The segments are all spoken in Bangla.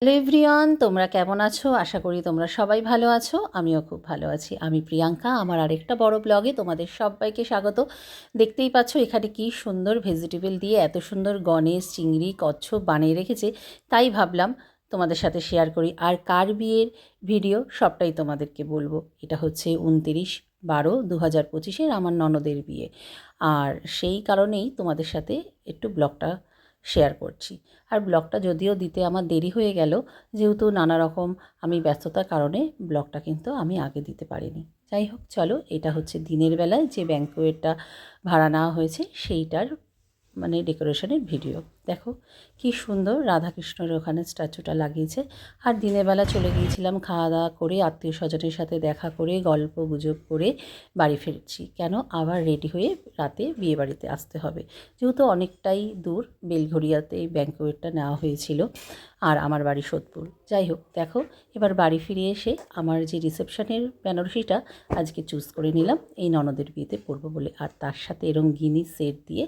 হ্যালো এভরিওয়ান, তোমরা কেমন আছো? আশা করি তোমরা সবাই ভালো আছো। আমিও খুব ভালো আছি। আমি প্রিয়াঙ্কা, আমার আরেকটা বড় ব্লগে তোমাদের সবাইকে স্বাগত। দেখতেই পাচ্ছ এখানে কি সুন্দর ভেজিটেবল দিয়ে এত সুন্দর গণেশ, চিংড়ি, কচ্ছপ বানিয়ে রেখেছে। তাই ভাবলাম তোমাদের সাথে শেয়ার করি। আর কার বিয়ের ভিডিও সবটাই তোমাদেরকে বলবো। এটা হচ্ছে 29/12/2025 আমার ননদের বিয়ে। আর সেই কারণেই তোমাদের সাথে একটু ব্লগটা শেয়ার করছি। আর ব্লগটা যদিও দিতে আমার দেরি হয়ে গেল, যেহেতু নানা রকম আমি ব্যস্ততার কারণে ব্লগটা কিন্তু আমি আগে দিতে পারিনি। যাই হোক, চলো, এটা হচ্ছে দিনের বেলায় যে ব্যাঙ্কোয়েটটা ভাড়া নেওয়া হয়েছে সেইটার ডেকোরেশনের ভিডিও। দেখো কি সুন্দর রাধাকৃষ্ণের ওখানে স্ট্যাচুটা লাগিয়েছে। আর দিনের বেলা চলে গিয়েছিলাম, খাওয়া দাওয়া করে আত্মীয় স্বজনের সাথে দেখা করে গল্প গুজব করে বাড়ি ফিরছি। কেন আবার রেডি হয়ে রাতে বিয়েবাড়িতে আসতে হবে, যেহেতু অনেকটাই দূর। বেলঘরিয়াতে ব্যাঙ্কোয়েটটা নেওয়া হয়েছিল আর আমার বাড়ি সোদপুর। যাই হোক, দেখো এবার বাড়ি ফিরে এসে আমার যে রিসেপশনের বেনারসিটা আজকে চুজ করে নিলাম এই ননদের বিয়েতে পরবো বলে। আর তার সাথে রঙিনী সেট দিয়ে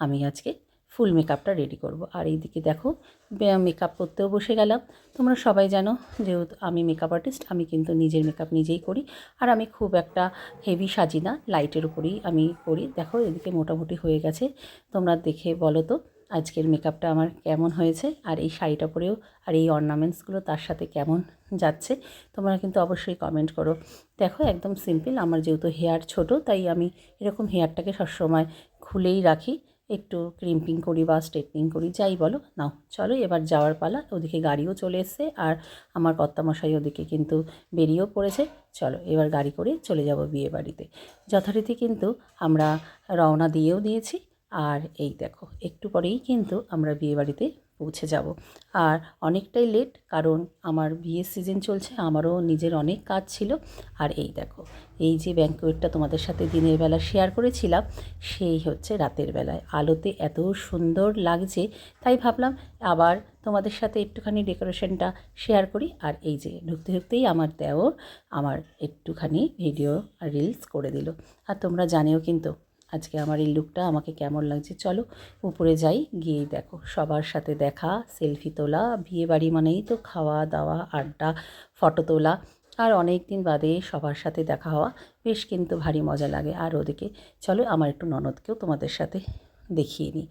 আমি আজকে ফুল মেকআপটা রেডি করব। আর এইদিকে দেখো মেকআপ করতেও বসে গেলাম। তোমরা সবাই জানো যেহেতু আমি মেকআপ আর্টিস্ট, আমি কিন্তু নিজের মেকআপ নিজেই করি। আর আমি খুব একটা হেভি সাজি না, লাইটের উপরেই আমি করি। দেখো এদিকে মোটামুটি হয়ে গেছে। তোমরা দেখে বলো তো আজকের মেকআপটা আমার কেমন হয়েছে, আর এই শাড়িটা পরেও আর এই অর্নামেন্টসগুলো তার সাথে কেমন যাচ্ছে তোমরা কিন্তু অবশ্যই কমেন্ট করো। দেখো একদম সিম্পল, আমার যেহেতু হেয়ার ছোট তাই আমি এরকম হেয়ারটাকে সবসময় খুলেই রাখি, একটু ক্রিম্পিং করি বা স্ট্রেটনিং করি, যাই বলো। নাও চলো এবার যাওয়ার পালা। ওদিকে গাড়িও চলে এসছে আর আমার কর্তামশাই ওদিকে কিন্তু বেরিয়েও পড়েছে। চলো এবার গাড়ি করে চলে যাব বিয়ে বাড়িতে। যথারীতি কিন্তু আমরা রওনা দিয়েও দিয়েছি। আর এই দেখো একটু পরেই কিন্তু আমরা বিয়েবাড়িতে পৌঁছে যাব। আর অনেকটাই লেট, কারণ আমার বিয়ের সিজন চলছে, আমারও নিজের অনেক কাজ ছিল। আর এই দেখো এই যে ব্যাঙ্কোয়েটটা তোমাদের সাথে দিনের বেলা শেয়ার করেছিলাম, সেই হচ্ছে রাতের বেলায় আলোতে এত সুন্দর লাগছে। তাই ভাবলাম আবার তোমাদের সাথে একটুখানি ডেকোরেশনটা শেয়ার করি। আর এই যে ঢুকতে ঢুকতেই আমার দেওর আমার একটুখানি ভিডিও আর রিলস করে দিল। আর তোমরা জানিও কিন্তু আজকে আমার এই লুকটা আমাকে কেমন লাগছে। চলো উপরে যাই, গিয়েই দেখো সবার সাথে দেখা, সেলফি তোলা। বিয়েবাড়ি মানেই তো খাওয়া দাওয়া, আড্ডা, ফটো তোলা। আর অনেক দিন বাদে সবার সাথে দেখা হওয়া বেশ কিন্তু ভারী মজা লাগে। আর ওদিকে চলো আমার একটু ননদকেও তোমাদের সাথে দেখিয়ে নিই।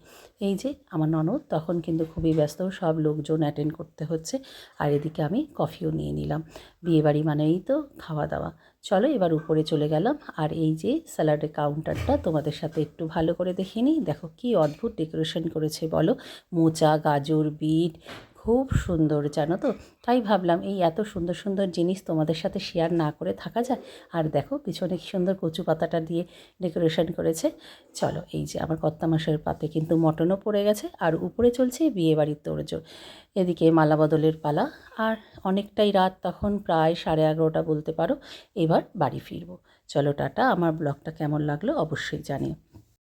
এই যে আমার ননদ তখন কিন্তু খুবই ব্যস্ত, সব লোকজন অ্যাটেন্ড করতে হচ্ছে। আর এদিকে আমি কফিও নিয়ে নিলাম। বিয়েবাড়ি মানেই তো খাওয়া দাওয়া। চলো এবার উপরে চলে গেলাম। আর এই যে স্যালাডের কাউন্টারটা তোমাদের সাথে একটু ভালো করে দেখিয়ে নিই। দেখো কি অদ্ভুত ডেকোরেশন করেছে বলো, মোচা, গাজর, বিট, খুব সুন্দর জানো তো। তাই ভাবলাম এই এত সুন্দর সুন্দর জিনিস তোমাদের সাথে শেয়ার না করে থাকা যায়। আর দেখো পিছনে কি সুন্দর কচু পাতাটা দিয়ে ডেকোরেশন করেছে। চলো এই যে আমার কর্তামশাইয়ের পাতে কিন্তু মটনও পড়ে গেছে। আর উপরে চলছে বিয়েবাড়ির তোড়জোড়, এদিকে মালা বদলের পালা। আর অনেকটাই রাত, তখন প্রায় 11:30 বলতে পারো। এবার বাড়ি ফিরবো। চলো টাটা। আমার ব্লগটা কেমন লাগলো অবশ্যই জানিও।